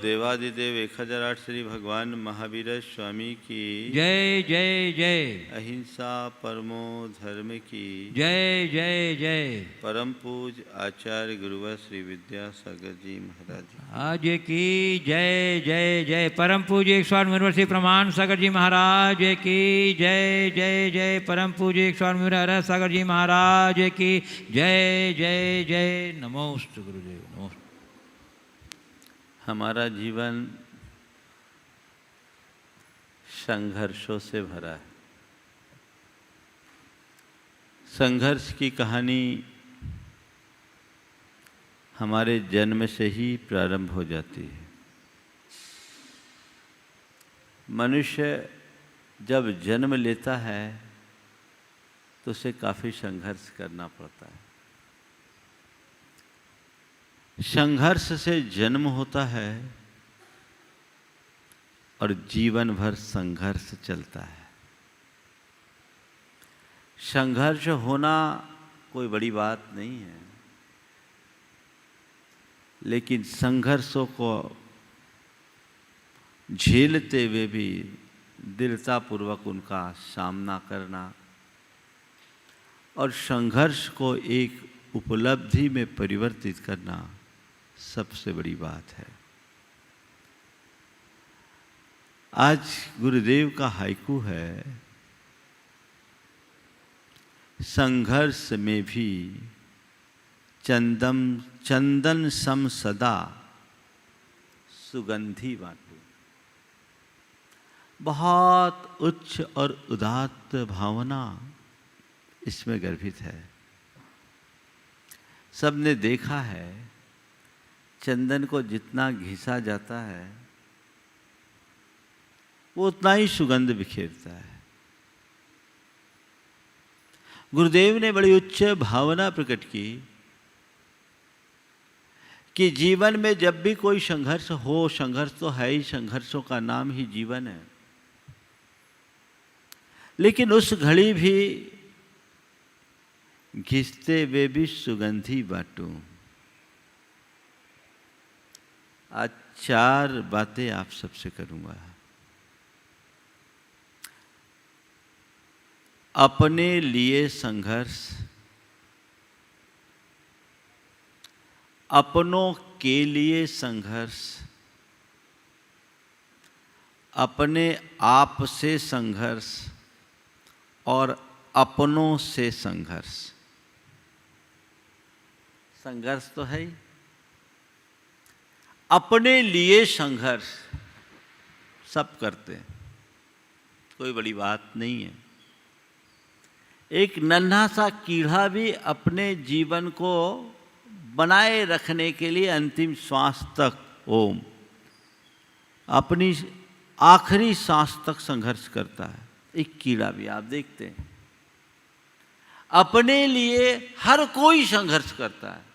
देवादिदेव 1008 श्री भगवान महावीर स्वामी की जय जय जय। अहिंसा परमो धर्म की जय जय जय। परम पूज आचार्य गुरुवर श्री विद्यासागर जी महाराज आज की जय जय जय। परम पूज्य स्वामी मुनिवर श्री प्रमाण सागर जी महाराज की जय जय जय। परम पूज्य स्वामी मुनिवर सागर जी महाराज की जय जय जय। नमोस्तु गुरुदेव नमोस्तु। हमारा जीवन संघर्षों से भरा है। संघर्ष की कहानी हमारे जन्म से ही प्रारंभ हो जाती है। मनुष्य जब जन्म लेता है तो उसे काफ़ी संघर्ष करना पड़ता है। संघर्ष से जन्म होता है और जीवन भर संघर्ष चलता है। संघर्ष होना कोई बड़ी बात नहीं है, लेकिन संघर्षों को झेलते हुए भी दृढ़तापूर्वक उनका सामना करना और संघर्ष को एक उपलब्धि में परिवर्तित करना सबसे बड़ी बात है। आज गुरुदेव का हाइकू है, संघर्ष में भी चंदन सम सदा सुगंधी बाटू। बहुत उच्च और उदात्त भावना इसमें गर्भित है। सबने देखा है, चंदन को जितना घिसा जाता है वो उतना ही सुगंध बिखेरता है। गुरुदेव ने बड़ी उच्च भावना प्रकट की कि जीवन में जब भी कोई संघर्ष हो, संघर्ष तो है ही, संघर्षों का नाम ही जीवन है, लेकिन उस घड़ी भी घिसते हुए भी सुगंधी बाटूं। आज 4 बातें आप सबसे करूंगा। अपने लिए संघर्ष, अपनों के लिए संघर्ष, अपने आप से संघर्ष और अपनों से संघर्ष। संघर्ष तो है ही। अपने लिए संघर्ष सब करते हैं, कोई बड़ी बात नहीं है। एक नन्हा सा कीड़ा भी अपने जीवन को बनाए रखने के लिए अंतिम श्वास तक, ओम, अपनी आखिरी सांस तक संघर्ष करता है। एक कीड़ा भी आप देखते हैं, अपने लिए हर कोई संघर्ष करता है।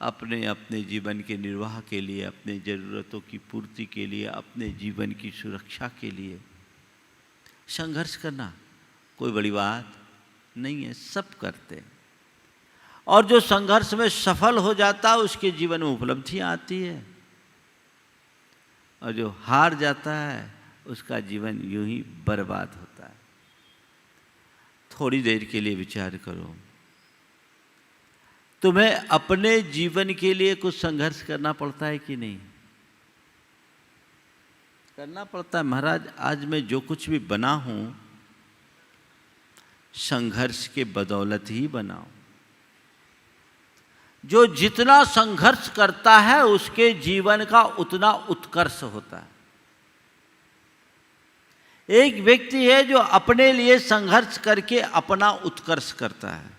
अपने अपने जीवन के निर्वाह के लिए, अपने ज़रूरतों की पूर्ति के लिए, अपने जीवन की सुरक्षा के लिए संघर्ष करना कोई बड़ी बात नहीं है, सब करते हैं। और जो संघर्ष में सफल हो जाता है उसके जीवन में उपलब्धियां आती है, और जो हार जाता है उसका जीवन यूं ही बर्बाद होता है। थोड़ी देर के लिए विचार करो, तुम्हें अपने जीवन के लिए कुछ संघर्ष करना पड़ता है कि नहीं? करना पड़ता है। महाराज, आज मैं जो कुछ भी बना हूं संघर्ष के बदौलत ही बना हूं। जो जितना संघर्ष करता है उसके जीवन का उतना उत्कर्ष होता है। एक व्यक्ति है जो अपने लिए संघर्ष करके अपना उत्कर्ष करता है।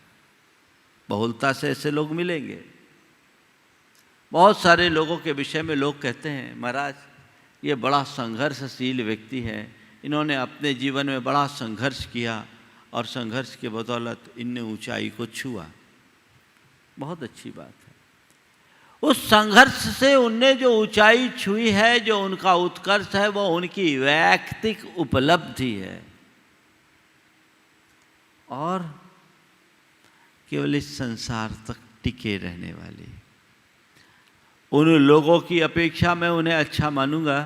बहुलता से ऐसे लोग मिलेंगे। बहुत सारे लोगों के विषय में लोग कहते हैं, महाराज ये बड़ा संघर्षशील व्यक्ति है, इन्होंने अपने जीवन में बड़ा संघर्ष किया और संघर्ष के बदौलत इनने ऊंचाई को छुआ। बहुत अच्छी बात है। उस संघर्ष से उनने जो ऊंचाई छुई है, जो उनका उत्कर्ष है, वो उनकी वैयक्तिक उपलब्धि है और केवल इस संसार तक टिके रहने वाली। उन लोगों की अपेक्षा मैं उन्हें अच्छा मानूंगा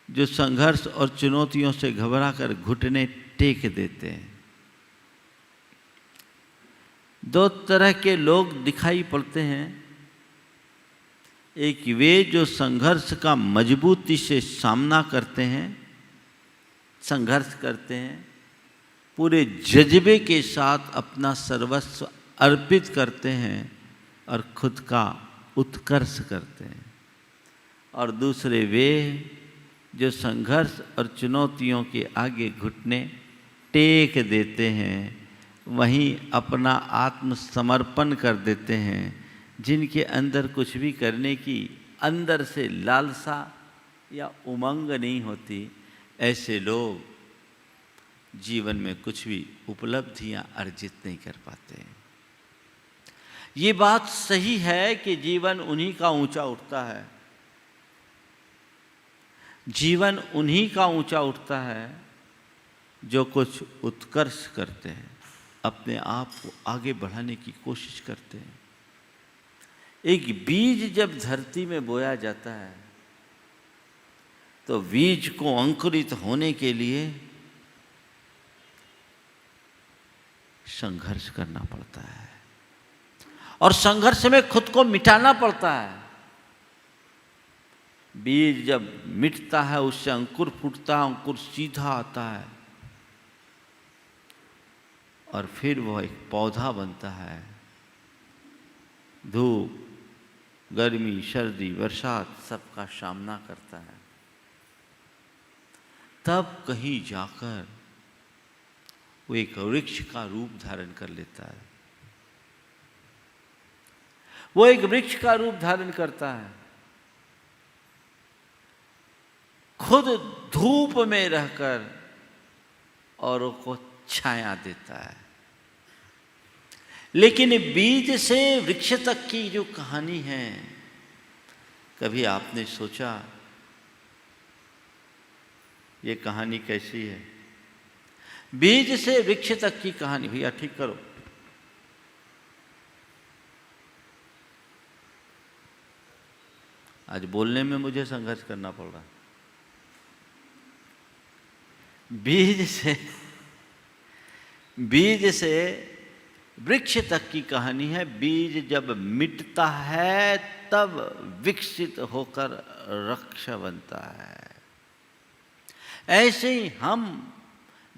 जो संघर्ष और चुनौतियों से घबरा कर घुटने टेक देते हैं। दो तरह के लोग दिखाई पड़ते हैं। एक वे जो संघर्ष का मजबूती से सामना करते हैं, संघर्ष करते हैं, पूरे जज्बे के साथ अपना सर्वस्व अर्पित करते हैं और खुद का उत्कर्ष करते हैं। और दूसरे वे जो संघर्ष और चुनौतियों के आगे घुटने टेक देते हैं, वहीं अपना आत्मसमर्पण कर देते हैं, जिनके अंदर कुछ भी करने की अंदर से लालसा या उमंग नहीं होती। ऐसे लोग जीवन में कुछ भी उपलब्धियां अर्जित नहीं कर पाते। ये बात सही है कि जीवन उन्हीं का ऊंचा उठता है, जीवन उन्हीं का ऊंचा उठता है जो कुछ उत्कर्ष करते हैं, अपने आप को आगे बढ़ाने की कोशिश करते हैं। एक बीज जब धरती में बोया जाता है तो बीज को अंकुरित होने के लिए संघर्ष करना पड़ता है और संघर्ष में खुद को मिटाना पड़ता है। बीज जब मिटता है उससे अंकुर फूटता है, अंकुर सीधा आता है और फिर वह एक पौधा बनता है। धूप, गर्मी, सर्दी, बरसात सबका सामना करता है। तब कहीं जाकर वो एक वृक्ष का रूप धारण कर लेता है। वो एक वृक्ष का रूप धारण करता है, खुद धूप में रहकर औरों को छाया देता है। लेकिन बीज से वृक्ष तक की जो कहानी है, कभी आपने सोचा ये कहानी कैसी है? बीज से वृक्ष तक की कहानी। भैया ठीक करो। आज बोलने में मुझे संघर्ष करना पड़ रहा। बीज से वृक्ष तक की कहानी है। बीज जब मिटता है तब विकसित होकर वृक्ष बनता है। ऐसे ही हम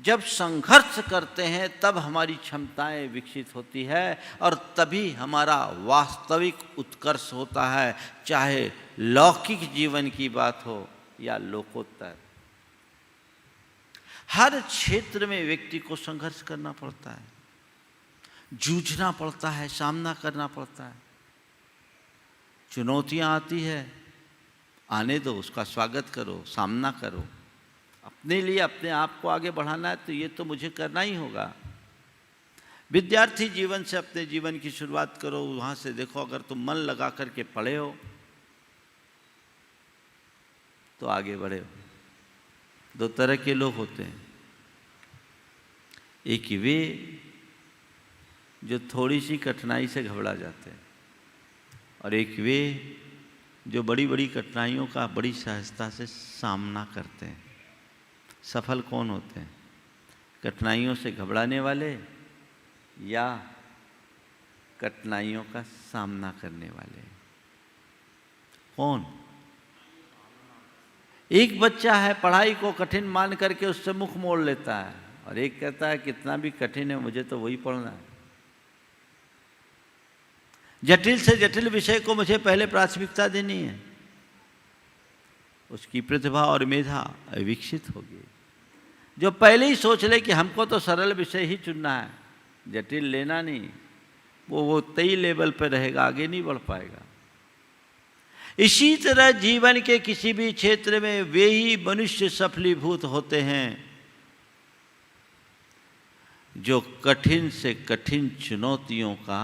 जब संघर्ष करते हैं तब हमारी क्षमताएं विकसित होती है और तभी हमारा वास्तविक उत्कर्ष होता है, चाहे लौकिक जीवन की बात हो या लोकोत्तर। हर क्षेत्र में व्यक्ति को संघर्ष करना पड़ता है, जूझना पड़ता है, सामना करना पड़ता है। चुनौतियां आती है, आने दो, उसका स्वागत करो, सामना करो। अपने लिए अपने आप को आगे बढ़ाना है तो ये तो मुझे करना ही होगा। विद्यार्थी जीवन से अपने जीवन की शुरुआत करो। वहाँ से देखो, अगर तुम मन लगा करके पढ़े हो तो आगे बढ़े हो। दो तरह के लोग होते हैं। एक वे जो थोड़ी सी कठिनाई से घबरा जाते हैं और एक वे जो बड़ी बड़ी कठिनाइयों का बड़ी सहजता से सामना करते हैं। सफल कौन होते हैं? कठिनाइयों से घबराने वाले या कठिनाइयों का सामना करने वाले? कौन? एक बच्चा है, पढ़ाई को कठिन मान करके उससे मुख मोड़ लेता है और एक कहता है कितना भी कठिन है मुझे तो वही पढ़ना है। जटिल से जटिल विषय को मुझे पहले प्राथमिकता देनी है। उसकी प्रतिभा और मेधा विकसित होगी। जो पहले ही सोच ले कि हमको तो सरल विषय ही चुनना है, जटिल लेना नहीं, वो तय लेवल पर रहेगा, आगे नहीं बढ़ पाएगा। इसी तरह जीवन के किसी भी क्षेत्र में वे ही मनुष्य सफलीभूत होते हैं जो कठिन से कठिन चुनौतियों का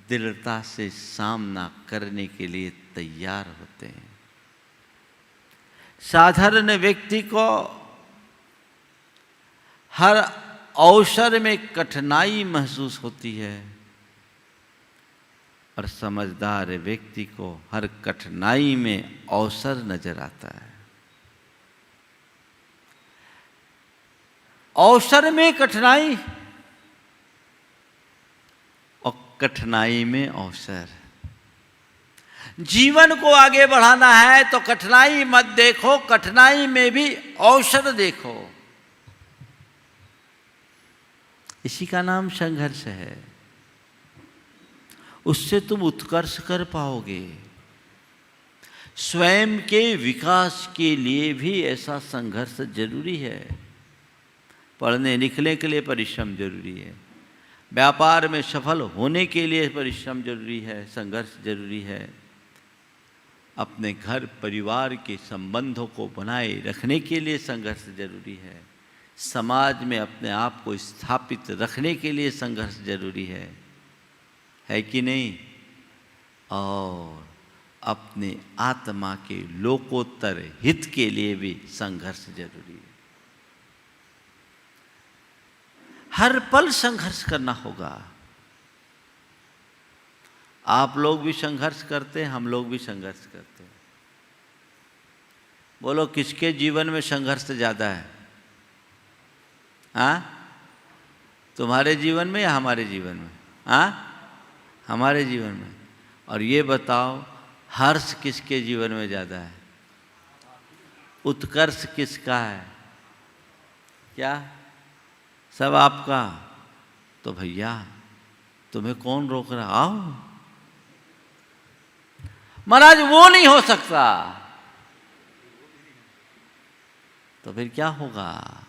दृढ़ता से सामना करने के लिए तैयार होते हैं। साधारण व्यक्ति को हर अवसर में कठिनाई महसूस होती है, और समझदार व्यक्ति को हर कठिनाई में अवसर नजर आता है। अवसर में कठिनाई और कठिनाई में अवसर। जीवन को आगे बढ़ाना है तो कठिनाई मत देखो, कठिनाई में भी अवसर देखो। इसी का नाम संघर्ष है। उससे तुम उत्कर्ष कर पाओगे। स्वयं के विकास के लिए भी ऐसा संघर्ष जरूरी है। पढ़ने लिखने के लिए परिश्रम जरूरी है, व्यापार में सफल होने के लिए परिश्रम जरूरी है, संघर्ष जरूरी है, अपने घर परिवार के संबंधों को बनाए रखने के लिए संघर्ष जरूरी है, समाज में अपने आप को स्थापित रखने के लिए संघर्ष जरूरी है कि नहीं? और अपने आत्मा के लोकोत्तर हित के लिए भी संघर्ष जरूरी है। हर पल संघर्ष करना होगा। आप लोग भी संघर्ष करते हैं, हम लोग भी संघर्ष करते हैं। बोलो किसके जीवन में संघर्ष ज़्यादा है? हाँ, तुम्हारे जीवन में या हमारे जीवन में? हाँ, हमारे जीवन में। और ये बताओ हर्ष किसके जीवन में ज़्यादा है? उत्कर्ष किसका है? क्या सब आपका? तो भैया तुम्हें कौन रोक रहा? आओ। महाराज वो नहीं हो सकता, तो फिर क्या होगा?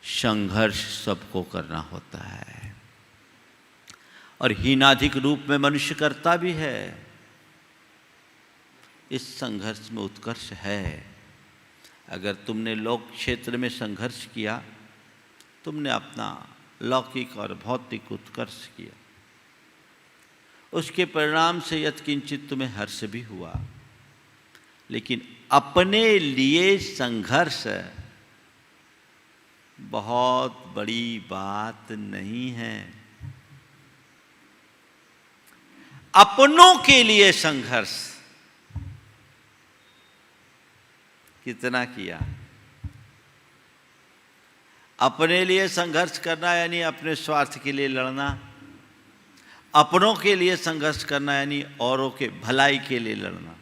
संघर्ष सबको करना होता है और हीनाधिक रूप में मनुष्य करता भी है। इस संघर्ष में उत्कर्ष है। अगर तुमने लोक क्षेत्र में संघर्ष किया, तुमने अपना लौकिक और भौतिक उत्कर्ष किया, उसके परिणाम से यत्किंचित तुम्हें हर्ष भी हुआ। लेकिन अपने लिए संघर्ष बहुत बड़ी बात नहीं है। अपनों के लिए संघर्ष कितना किया? अपने लिए संघर्ष करना यानी अपने स्वार्थ के लिए लड़ना, अपनों के लिए संघर्ष करना यानी औरों के भलाई के लिए लड़ना।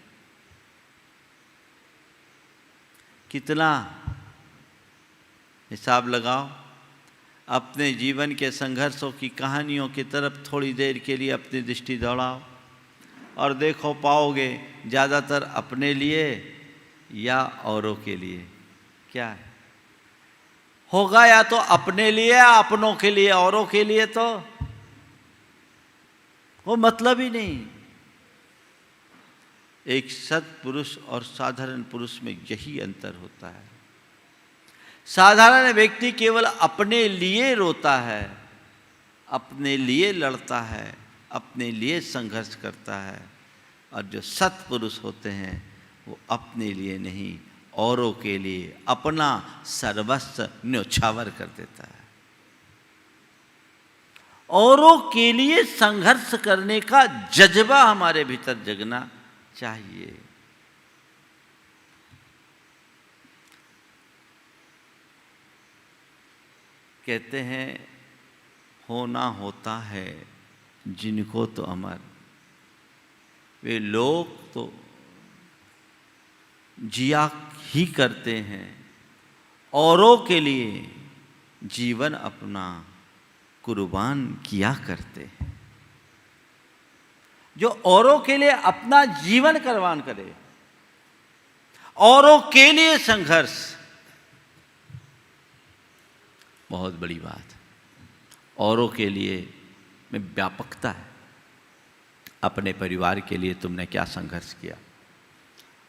कितना? हिसाब लगाओ। अपने जीवन के संघर्षों की कहानियों की तरफ थोड़ी देर के लिए अपनी दृष्टि दौड़ाओ और देखो पाओगे ज़्यादातर अपने लिए या औरों के लिए क्या है? होगा या तो अपने लिए या अपनों के लिए। औरों के लिए तो वो मतलब ही नहीं। एक सत्पुरुष और साधारण पुरुष में यही अंतर होता है। साधारण व्यक्ति केवल अपने लिए रोता है, अपने लिए लड़ता है, अपने लिए संघर्ष करता है। और जो सत्पुरुष होते हैं वो अपने लिए नहीं, औरों के लिए अपना सर्वस्व न्योछावर कर देता है। औरों के लिए संघर्ष करने का जज्बा हमारे भीतर जगना चाहिए। कहते हैं होना होता है जिनको तो अमर, वे लोग तो जिया ही करते हैं, औरों के लिए जीवन अपना कुर्बान किया करते हैं। जो औरों के लिए अपना जीवन कुर्बान करे, औरों के लिए संघर्ष, बहुत बड़ी बात। औरों के लिए में व्यापकता है। अपने परिवार के लिए तुमने क्या संघर्ष किया?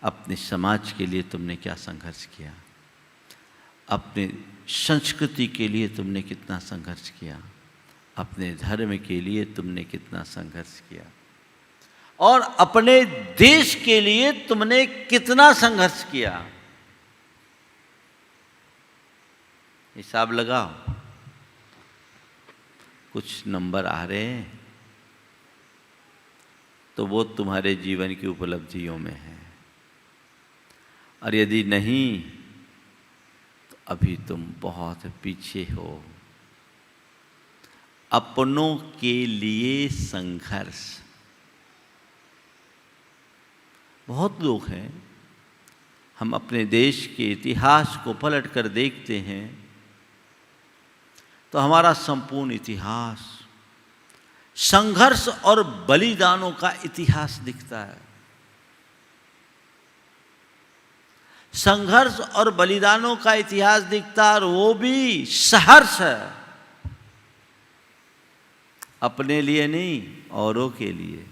अपने समाज के लिए तुमने क्या संघर्ष किया? अपने संस्कृति के लिए तुमने कितना संघर्ष किया? अपने धर्म के लिए तुमने कितना संघर्ष किया? और अपने देश के लिए तुमने कितना संघर्ष किया? हिसाब लगाओ। कुछ नंबर आ रहे हैं। तो वो तुम्हारे जीवन की उपलब्धियों में है, और यदि नहीं तो अभी तुम बहुत पीछे हो। अपनों के लिए संघर्ष। बहुत लोग हैं, हम अपने देश के इतिहास को पलट कर देखते हैं तो हमारा संपूर्ण इतिहास संघर्ष और बलिदानों का इतिहास दिखता है। संघर्ष और बलिदानों का इतिहास दिखता है, और वो भी सहर्ष है, अपने लिए नहीं, औरों के लिए।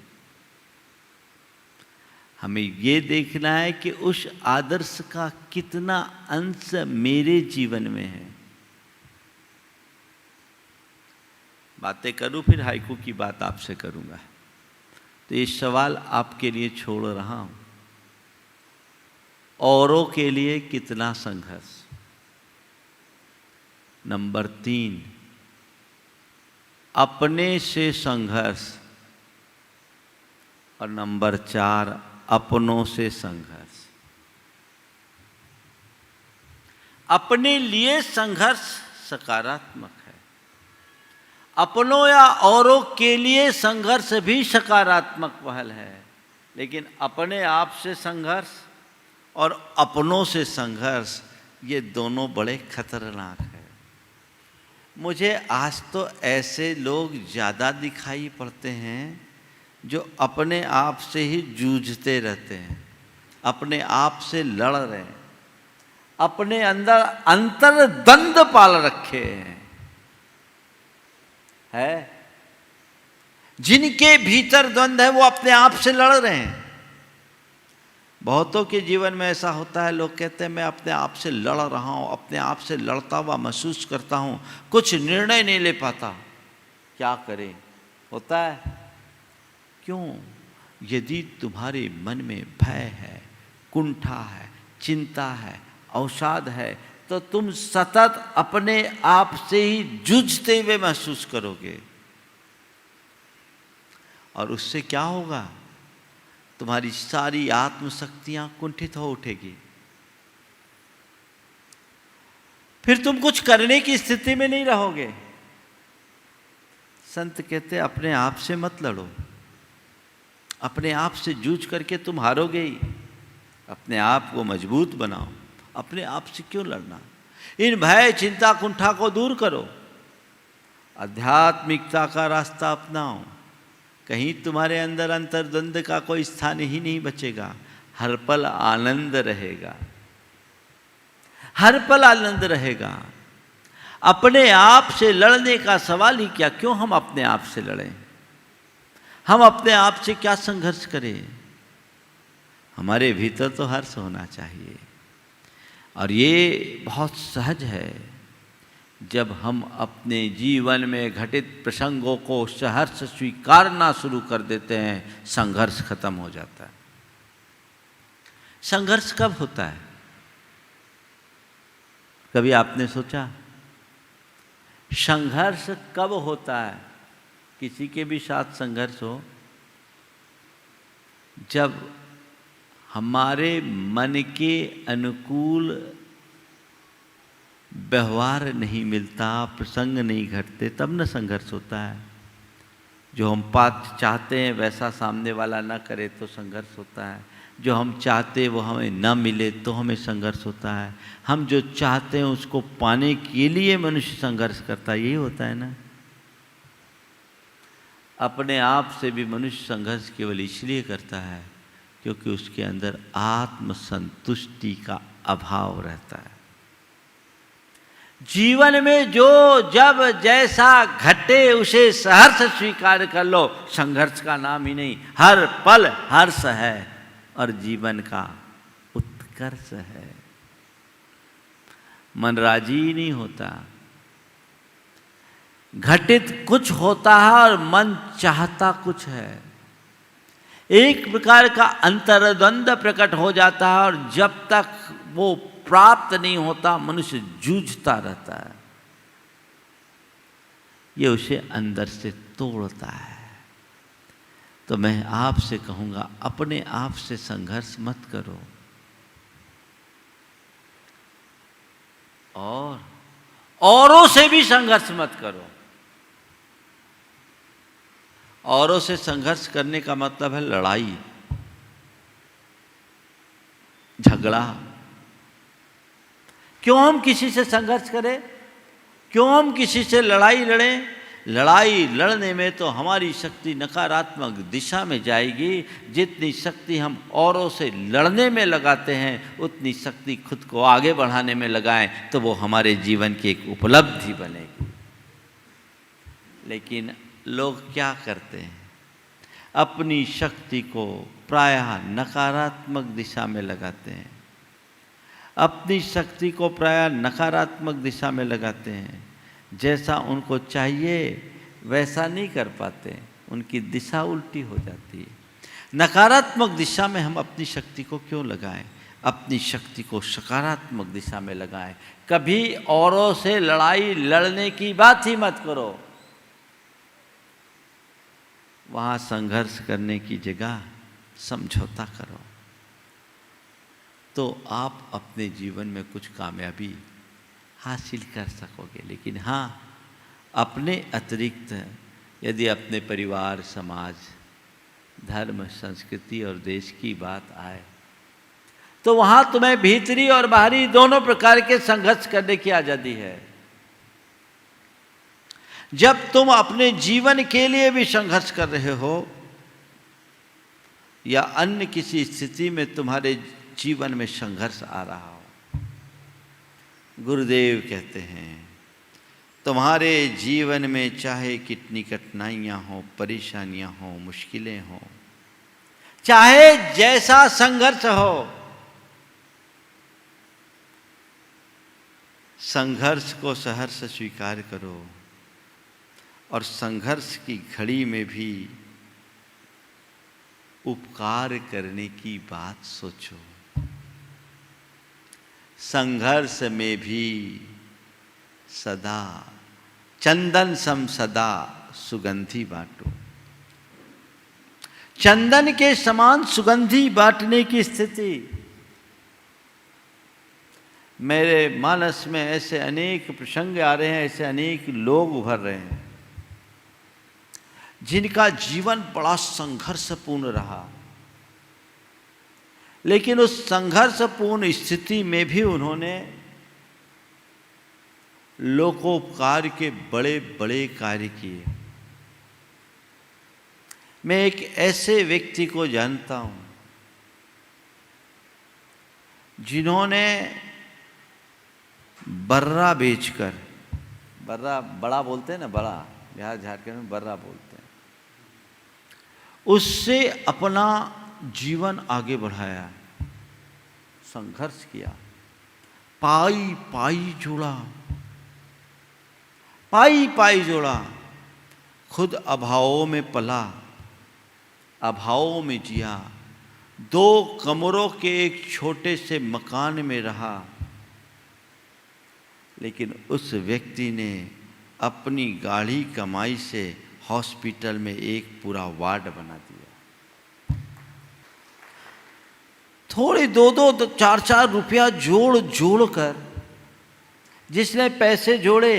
हमें ये देखना है कि उस आदर्श का कितना अंश मेरे जीवन में है। बातें करूं, फिर हाइकू की बात आपसे करूंगा। तो ये सवाल आपके लिए छोड़ रहा हूं, औरों के लिए कितना संघर्ष। नंबर 3, अपने से संघर्ष। और नंबर 4, अपनों से संघर्ष। अपने लिए संघर्ष सकारात्मक है, अपनों या औरों के लिए संघर्ष भी सकारात्मक पहल है। लेकिन अपने आप से संघर्ष और अपनों से संघर्ष, ये दोनों बड़े खतरनाक हैं। मुझे आज तो ऐसे लोग ज़्यादा दिखाई पड़ते हैं जो अपने आप से ही जूझते रहते हैं, अपने आप से लड़ रहे हैं, अपने अंदर अंतर्द्वंद पाल रखे हैं, है? जिनके भीतर द्वंद है वो अपने आप से लड़ रहे हैं। बहुतों के जीवन में ऐसा होता है, लोग कहते हैं मैं अपने आप से लड़ रहा हूँ, अपने आप से लड़ता हुआ महसूस करता हूँ, कुछ निर्णय नहीं ले पाता, क्या करें? होता है। क्यों? यदि तुम्हारे मन में भय है, कुंठा है, चिंता है, अवसाद है, तो तुम सतत अपने आप से ही जूझते हुए महसूस करोगे। और उससे क्या होगा? तुम्हारी सारी आत्मशक्तियां कुंठित हो उठेगी, फिर तुम कुछ करने की स्थिति में नहीं रहोगे। संत कहते अपने आप से मत लड़ो, अपने आप से जूझ करके तुम हारोगे ही। अपने आप को मजबूत बनाओ, अपने आप से क्यों लड़ना? इन भय, चिंता, कुंठा को दूर करो, आध्यात्मिकता का रास्ता अपनाओ। कहीं तुम्हारे अंदर अंतर्द्वंद का कोई स्थान ही नहीं बचेगा। हर पल आनंद रहेगा, हर पल आनंद रहेगा। अपने आप से लड़ने का सवाल ही क्या? क्यों हम अपने आप से लड़ें? हम अपने आप से क्या संघर्ष करें? हमारे भीतर तो हर्ष होना चाहिए। और ये बहुत सहज है। जब हम अपने जीवन में घटित प्रसंगों को सहर्ष स्वीकारना शुरू कर देते हैं, संघर्ष खत्म हो जाता है। संघर्ष कब होता है? कभी आपने सोचा संघर्ष कब होता है? किसी के भी साथ संघर्ष हो, जब हमारे मन के अनुकूल व्यवहार नहीं मिलता, प्रसंग नहीं घटते, तब न संघर्ष होता है। जो हम बात चाहते हैं वैसा सामने वाला ना करे तो संघर्ष होता है। जो हम चाहते वो हमें ना मिले तो हमें संघर्ष होता है। हम जो चाहते हैं उसको पाने के लिए मनुष्य संघर्ष करता है। यही होता है ना। अपने आप से भी मनुष्य संघर्ष केवल इसलिए करता है क्योंकि उसके अंदर आत्मसंतुष्टि का अभाव रहता है। जीवन में जो जब जैसा घटे उसे सहर्ष स्वीकार कर लो। संघर्ष का नाम ही नहीं, हर पल हर्ष है और जीवन का उत्कर्ष है। मन राजी नहीं होता, घटित कुछ होता है और मन चाहता कुछ है। एक प्रकार का अंतर्द्वंद प्रकट हो जाता है और जब तक वो प्राप्त नहीं होता मनुष्य जूझता रहता है। ये उसे अंदर से तोड़ता है। तो मैं आपसे कहूँगा, अपने आप से संघर्ष मत करो और औरों से भी संघर्ष मत करो। औरों से संघर्ष करने का मतलब है लड़ाई, झगड़ा। क्यों हम किसी से संघर्ष करें? क्यों हम किसी से लड़ाई लड़ें? लड़ाई लड़ने में तो हमारी शक्ति नकारात्मक दिशा में जाएगी। जितनी शक्ति हम औरों से लड़ने में लगाते हैं, उतनी शक्ति खुद को आगे बढ़ाने में लगाएं तो वो हमारे जीवन की एक उपलब्धि बनेगी। लेकिन लोग क्या करते हैं? अपनी शक्ति को प्रायः नकारात्मक दिशा में लगाते हैं, अपनी शक्ति को प्रायः नकारात्मक दिशा में लगाते हैं। जैसा उनको चाहिए वैसा नहीं कर पाते, उनकी दिशा उल्टी हो जाती है। नकारात्मक दिशा में हम अपनी शक्ति को क्यों लगाएं? अपनी शक्ति को सकारात्मक दिशा में लगाएं। कभी औरों से लड़ाई लड़ने की बात ही मत करो। वहाँ संघर्ष करने की जगह समझौता करो, तो आप अपने जीवन में कुछ कामयाबी हासिल कर सकोगे। लेकिन हाँ, अपने अतिरिक्त यदि अपने परिवार, समाज, धर्म, संस्कृति और देश की बात आए तो वहाँ तुम्हें भीतरी और बाहरी दोनों प्रकार के संघर्ष करने की आज़ादी है। जब तुम अपने जीवन के लिए भी संघर्ष कर रहे हो या अन्य किसी स्थिति में तुम्हारे जीवन में संघर्ष आ रहा हो, गुरुदेव कहते हैं तुम्हारे जीवन में चाहे कितनी कठिनाइयाँ हो, परेशानियाँ हो, मुश्किलें हो, चाहे जैसा संघर्ष हो, संघर्ष को सहर्ष स्वीकार करो और संघर्ष की घड़ी में भी उपकार करने की बात सोचो। संघर्ष में भी सदा चंदन सम सदा सुगंधी बांटो। चंदन के समान सुगंधी बांटने की स्थिति मेरे मानस में ऐसे अनेक प्रसंग आ रहे हैं, ऐसे अनेक लोग उभर रहे हैं जिनका जीवन बड़ा संघर्षपूर्ण रहा, लेकिन उस संघर्षपूर्ण स्थिति में भी उन्होंने लोकोपकार के बड़े बड़े कार्य किए। मैं एक ऐसे व्यक्ति को जानता हूं जिन्होंने बर्रा बेचकर, बर्रा बड़ा बोलते हैं ना, बड़ा बिहार झारखंड में बर्रा बोलते हैं, उससे अपना जीवन आगे बढ़ाया, संघर्ष किया, पाई पाई जोड़ा, पाई पाई जोड़ा, खुद अभावों में पला, अभावों में जिया, 2 कमरों के एक छोटे से मकान में रहा, लेकिन उस व्यक्ति ने अपनी गाढ़ी कमाई से हॉस्पिटल में एक पूरा वार्ड बना दिया। थोड़े 2-2, 4-4 रुपया जोड़ जोड़ कर जिसने पैसे जोड़े,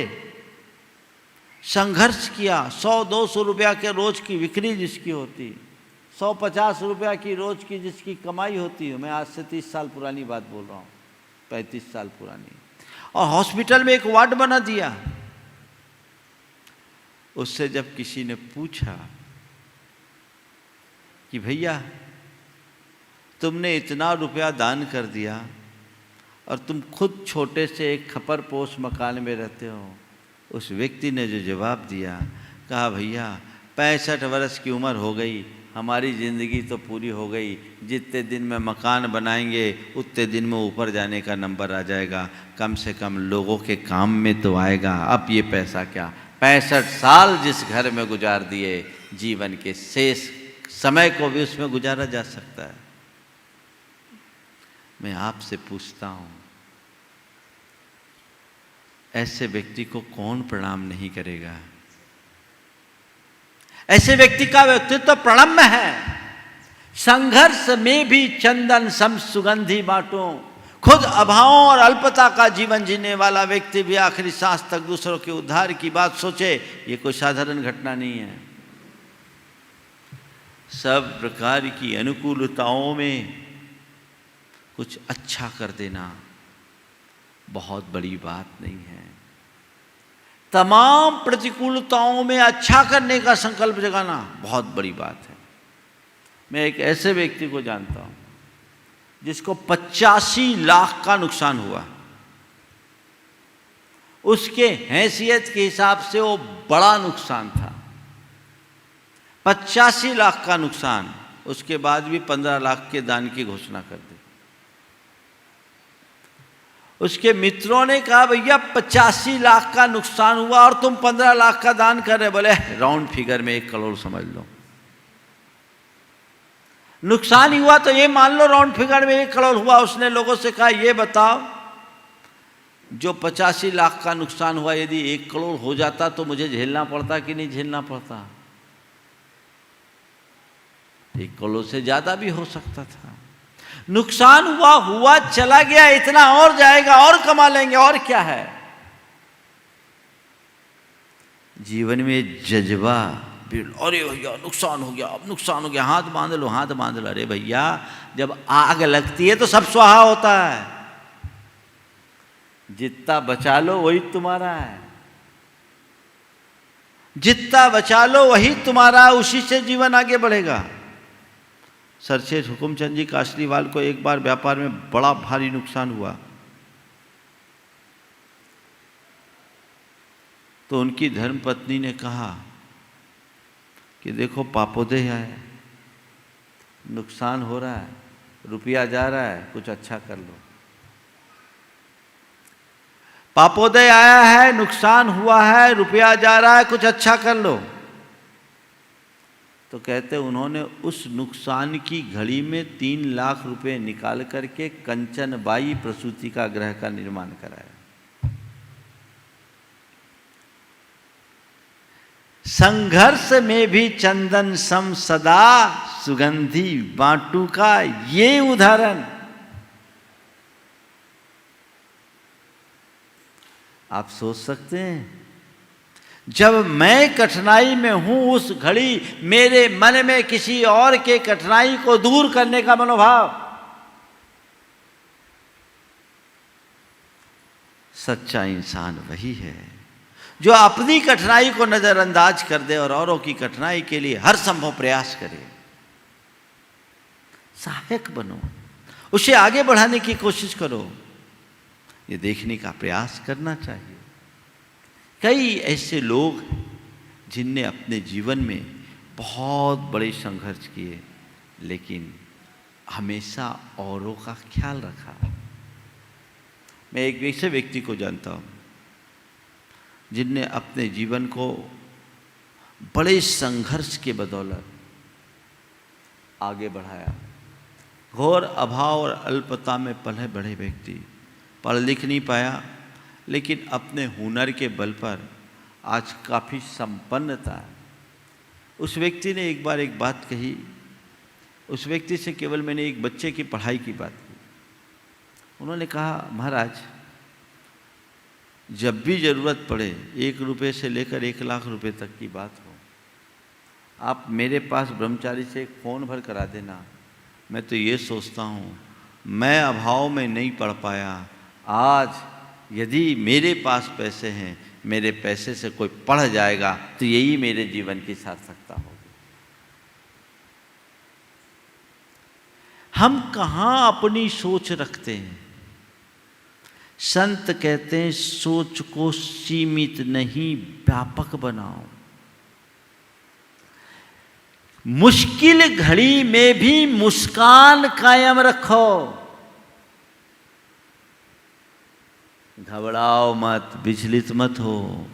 संघर्ष किया, 100-200 रुपया के रोज की बिक्री जिसकी होती, 150 रुपया की रोज की जिसकी कमाई होती है, मैं आज से 30 साल पुरानी बात बोल रहा हूँ, 35 साल पुरानी, और हॉस्पिटल में एक वार्ड बना दिया। उससे जब किसी ने पूछा कि भैया तुमने इतना रुपया दान कर दिया और तुम खुद छोटे से एक खपर पोश मकान में रहते हो, उस व्यक्ति ने जो जवाब दिया, कहा भैया 65 वर्ष की उम्र हो गई, हमारी ज़िंदगी तो पूरी हो गई, जितने दिन में मकान बनाएंगे उतने दिन में ऊपर जाने का नंबर आ जाएगा, कम से कम लोगों के काम में तो आएगा। अब ये पैसा क्या, 65 साल जिस घर में गुजार दिए, जीवन के शेष समय को भी उसमें गुजारा जा सकता है। मैं आपसे पूछता हूँ, ऐसे व्यक्ति को कौन प्रणाम नहीं करेगा? ऐसे व्यक्ति का व्यक्तित्व तो प्रणम्य है। संघर्ष में भी चंदन सम सुगंधी बांटो। खुद अभावों और अल्पता का जीवन जीने वाला व्यक्ति भी आखिरी सांस तक दूसरों के उद्धार की बात सोचे, ये कोई साधारण घटना नहीं है। सब प्रकार की अनुकूलताओं में कुछ अच्छा कर देना बहुत बड़ी बात नहीं है। तमाम प्रतिकूलताओं में अच्छा करने का संकल्प जगाना बहुत बड़ी बात है। मैं एक ऐसे व्यक्ति को जानता हूं जिसको 85 लाख का नुकसान हुआ। उसके हैसियत के हिसाब से वो बड़ा नुकसान था। 85 लाख का नुकसान, उसके बाद भी 15 लाख के दान की घोषणा कर दी। उसके मित्रों ने कहा भैया 85 लाख का नुकसान हुआ और तुम 15 लाख का दान कर रहे। बोले राउंड फिगर में 1 करोड़ समझ लो। नुकसान ही हुआ तो ये मान लो राउंड फिगर में 1 करोड़ हुआ। उसने लोगों से कहा ये बताओ, जो 85 लाख का नुकसान हुआ यदि 1 करोड़ हो जाता तो मुझे झेलना पड़ता कि नहीं झेलना पड़ता? 1 करोड़ से ज्यादा भी हो सकता था। नुकसान हुआ चला गया, इतना और जाएगा और कमा लेंगे, और क्या है। जीवन में जज्बा, अरे भैया नुकसान हो गया, अब नुकसान हो गया, हाथ बांध लो हाथ बांध लो। अरे भैया जब आग लगती है तो सब स्वाहा होता है। जितना बचा लो वही तुम्हारा है, जितना बचा लो वही तुम्हारा, उसी से जीवन आगे बढ़ेगा। सरसेठ हुकुमचंद जी कासरीवाल को एक बार व्यापार में बड़ा भारी नुकसान हुआ तो उनकी धर्मपत्नी ने कहा कि देखो पापोदय है, नुकसान हो रहा है, रुपया जा रहा है, कुछ अच्छा कर लो। पापोदय आया है, नुकसान हुआ है, रुपया जा रहा है, कुछ अच्छा कर लो। तो कहते उन्होंने उस नुकसान की घड़ी में 3 लाख रुपए निकाल करके कंचनबाई प्रसूति का गृह का निर्माण कराया। संघर्ष में भी चंदन सम सदा सुगंधी बांटू का ये उदाहरण आप सोच सकते हैं। जब मैं कठिनाई में हूं उस घड़ी मेरे मन में किसी और के कठिनाई को दूर करने का मनोभाव, सच्चा इंसान वही है जो अपनी कठिनाई को नजरअंदाज कर दे और औरों की कठिनाई के लिए हर संभव प्रयास करे। सहायक बनो, उसे आगे बढ़ाने की कोशिश करो, ये देखने का प्रयास करना चाहिए। कई ऐसे लोग जिनने अपने जीवन में बहुत बड़े संघर्ष किए लेकिन हमेशा औरों का ख्याल रखा। मैं एक ऐसे व्यक्ति को जानता हूँ जिनने अपने जीवन को बड़े संघर्ष के बदौलत आगे बढ़ाया। घोर अभाव और अल्पता में पले बड़े व्यक्ति, पढ़ लिख नहीं पाया लेकिन अपने हुनर के बल पर आज काफ़ी संपन्नता है। उस व्यक्ति ने एक बार एक बात कही। उस व्यक्ति से केवल मैंने एक बच्चे की पढ़ाई की बात की। उन्होंने कहा महाराज जब भी ज़रूरत पड़े 1 रुपये से लेकर 1 लाख रुपए तक की बात हो, आप मेरे पास ब्रह्मचारी से एक फ़ोन भर करा देना। मैं तो ये सोचता हूँ मैं अभाव में नहीं पढ़ पाया, आज यदि मेरे पास पैसे हैं, मेरे पैसे से कोई पढ़ जाएगा तो यही मेरे जीवन की सार्थकता होगी। हम कहाँ अपनी सोच रखते हैं। संत कहते हैं सोच को सीमित नहीं व्यापक बनाओ। मुश्किल घड़ी में भी मुस्कान कायम रखो। घबराओ मत, विचलित मत हो।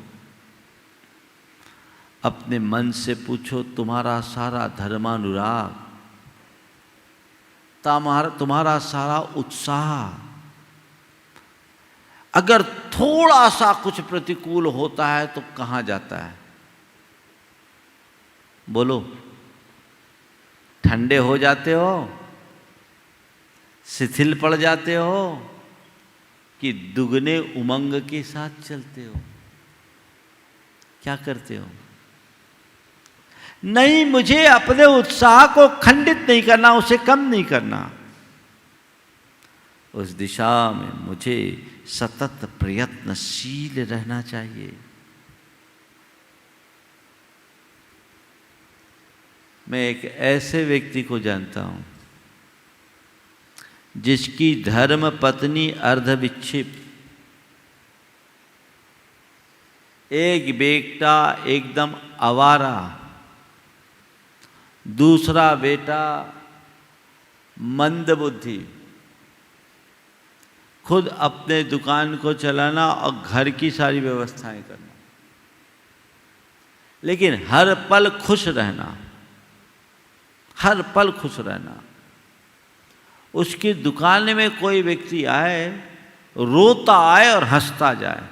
अपने मन से पूछो तुम्हारा सारा धर्मानुराग, तुम्हारा सारा उत्साह अगर थोड़ा सा कुछ प्रतिकूल होता है तो कहाँ जाता है? बोलो, ठंडे हो जाते हो, शिथिल पड़ जाते हो, कि दुगने उमंग के साथ चलते हो? क्या करते हो? नहीं, मुझे अपने उत्साह को खंडित नहीं करना, उसे कम नहीं करना। उस दिशा में मुझे सतत प्रयत्नशील रहना चाहिए। मैं एक ऐसे व्यक्ति को जानता हूं जिसकी धर्म पत्नी अर्धविक्षिप्त, एक बेटा एकदम आवारा, दूसरा बेटा मंदबुद्धि, खुद अपने दुकान को चलाना और घर की सारी व्यवस्थाएं करना, लेकिन हर पल खुश रहना, हर पल खुश रहना। उसकी दुकान में कोई व्यक्ति आए, रोता आए और हंसता जाए।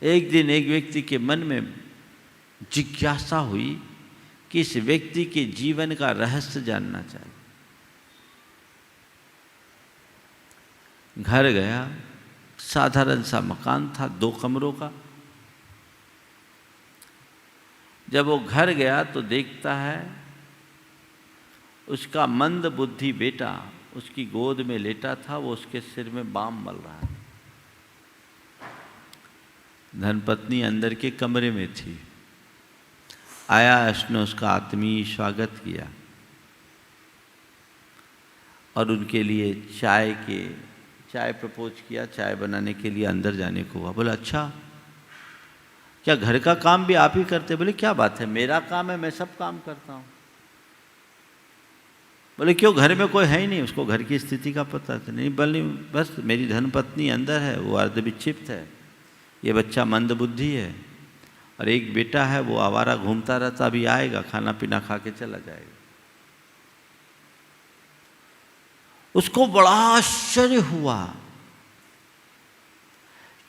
एक दिन एक व्यक्ति के मन में जिज्ञासा हुई कि इस व्यक्ति के जीवन का रहस्य जानना चाहिए। घर गया, साधारण सा मकान था, 2 कमरों का। जब वो घर गया तो देखता है उसका मंद बुद्धि बेटा उसकी गोद में लेटा था, वो उसके सिर में बाम मल रहा था। धर्मपत्नी अंदर के कमरे में थी। आया, उसने उसका आत्मीय स्वागत किया और उनके लिए चाय प्रपोज किया, चाय बनाने के लिए अंदर जाने को हुआ। बोला, अच्छा क्या घर का काम भी आप ही करते? बोले, क्या बात है, मेरा काम है, मैं सब काम करता हूँ। बोले, क्यों, घर में कोई है ही नहीं? उसको घर की स्थिति का पता था। नहीं, बस मेरी धर्मपत्नी अंदर है, वो अर्धविक्षिप्त है, ये बच्चा मंदबुद्धि है, और एक बेटा है वो आवारा घूमता रहता, अभी आएगा, खाना पीना खा के चला जाएगा। उसको बड़ा आश्चर्य हुआ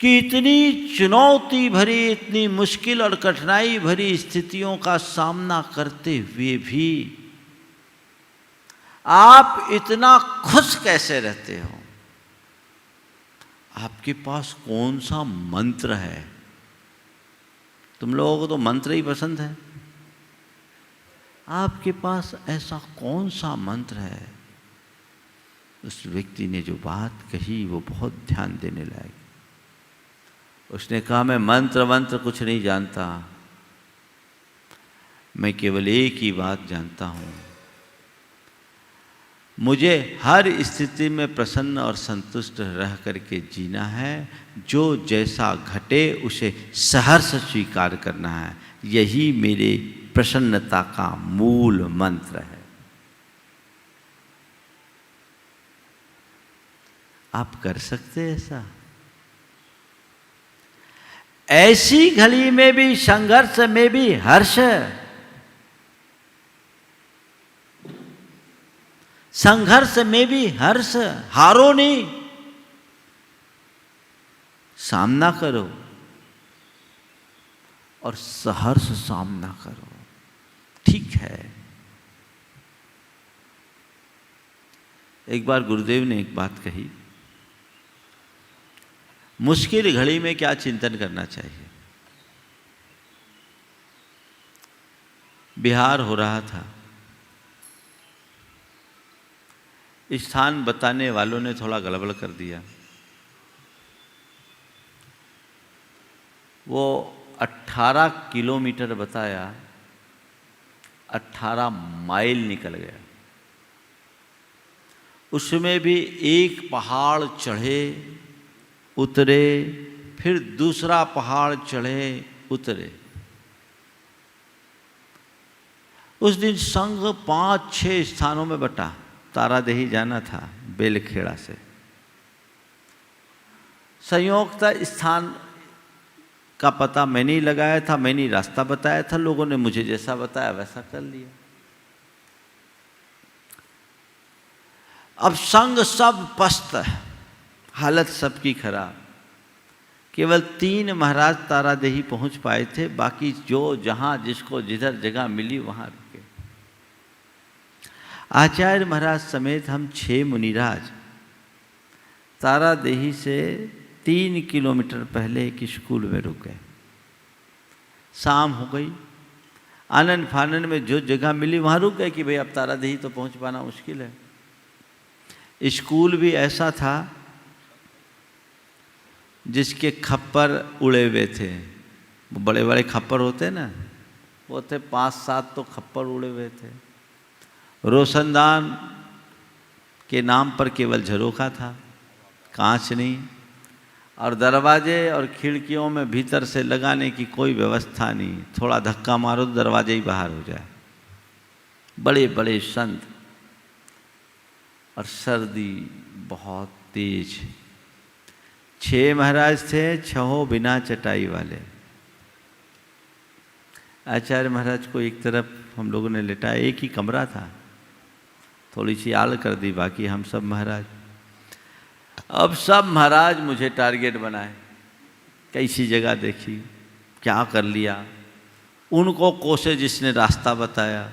कि इतनी चुनौती भरी, इतनी मुश्किल और कठिनाई भरी स्थितियों का सामना करते हुए भी आप इतना खुश कैसे रहते हो? आपके पास कौन सा मंत्र है? तुम लोगों को तो मंत्र ही पसंद है। आपके पास ऐसा कौन सा मंत्र है? उस व्यक्ति ने जो बात कही वो बहुत ध्यान देने लायक। उसने कहा, मैं मंत्र कुछ नहीं जानता, मैं केवल एक ही बात जानता हूं, मुझे हर स्थिति में प्रसन्न और संतुष्ट रह करके जीना है। जो जैसा घटे उसे सहर्ष स्वीकार करना है। यही मेरे प्रसन्नता का मूल मंत्र है। आप कर सकते हैं ऐसा? ऐसी घड़ी में भी, संघर्ष में भी हर्ष, संघर्ष में भी हर्ष। हारो नहीं, सामना करो और सहर्ष सामना करो। ठीक है। एक बार गुरुदेव ने एक बात कही, मुश्किल घड़ी में क्या चिंतन करना चाहिए। बिहार हो रहा था, स्थान बताने वालों ने थोड़ा गड़बड़ कर दिया। वो 18 किलोमीटर बताया, 18 माइल निकल गया। उसमें भी एक पहाड़ चढ़े उतरे, फिर दूसरा पहाड़ चढ़े उतरे। उस दिन संघ 5-6 स्थानों में बटा। तारादेही जाना था बेलखेड़ा से। संयोगतः स्थान का पता मैंने ही लगाया था, मैंने ही रास्ता बताया था, लोगों ने मुझे जैसा बताया वैसा कर लिया। अब संग सब पस्त, हालत सबकी खराब। केवल 3 महाराज तारादेही पहुंच पाए थे, बाकी जो जहां जिसको जिधर जगह मिली वहां रुके। आचार्य महाराज समेत हम 6 मुनिराज तारादेही से 3 किलोमीटर पहले एक स्कूल में रुक गए। शाम हो गई, आनंद फानन में जो जगह मिली वहाँ रुक गए कि भाई अब तारादेही तो पहुँच पाना मुश्किल है। स्कूल भी ऐसा था जिसके खप्पर उड़े हुए थे, बड़े बड़े खप्पर होते ना, वो थे 5-7 तो खप्पर उड़े हुए थे। रोशनदान के नाम पर केवल झरोखा था, कांच नहीं, और दरवाजे और खिड़कियों में भीतर से लगाने की कोई व्यवस्था नहीं। थोड़ा धक्का मारो तो दरवाजे ही बाहर हो जाए। बड़े बड़े संत, और सर्दी बहुत तेज। 6 महाराज थे, 6 बिना चटाई वाले। आचार्य महाराज को एक तरफ हम लोगों ने लिटाया, एक ही कमरा था, थोड़ी सी आड़ कर दी, बाकी हम सब महाराज। अब सब महाराज मुझे टारगेट बनाए, कैसी जगह देखी, क्या कर लिया, उनको कोसे जिसने रास्ता बताया।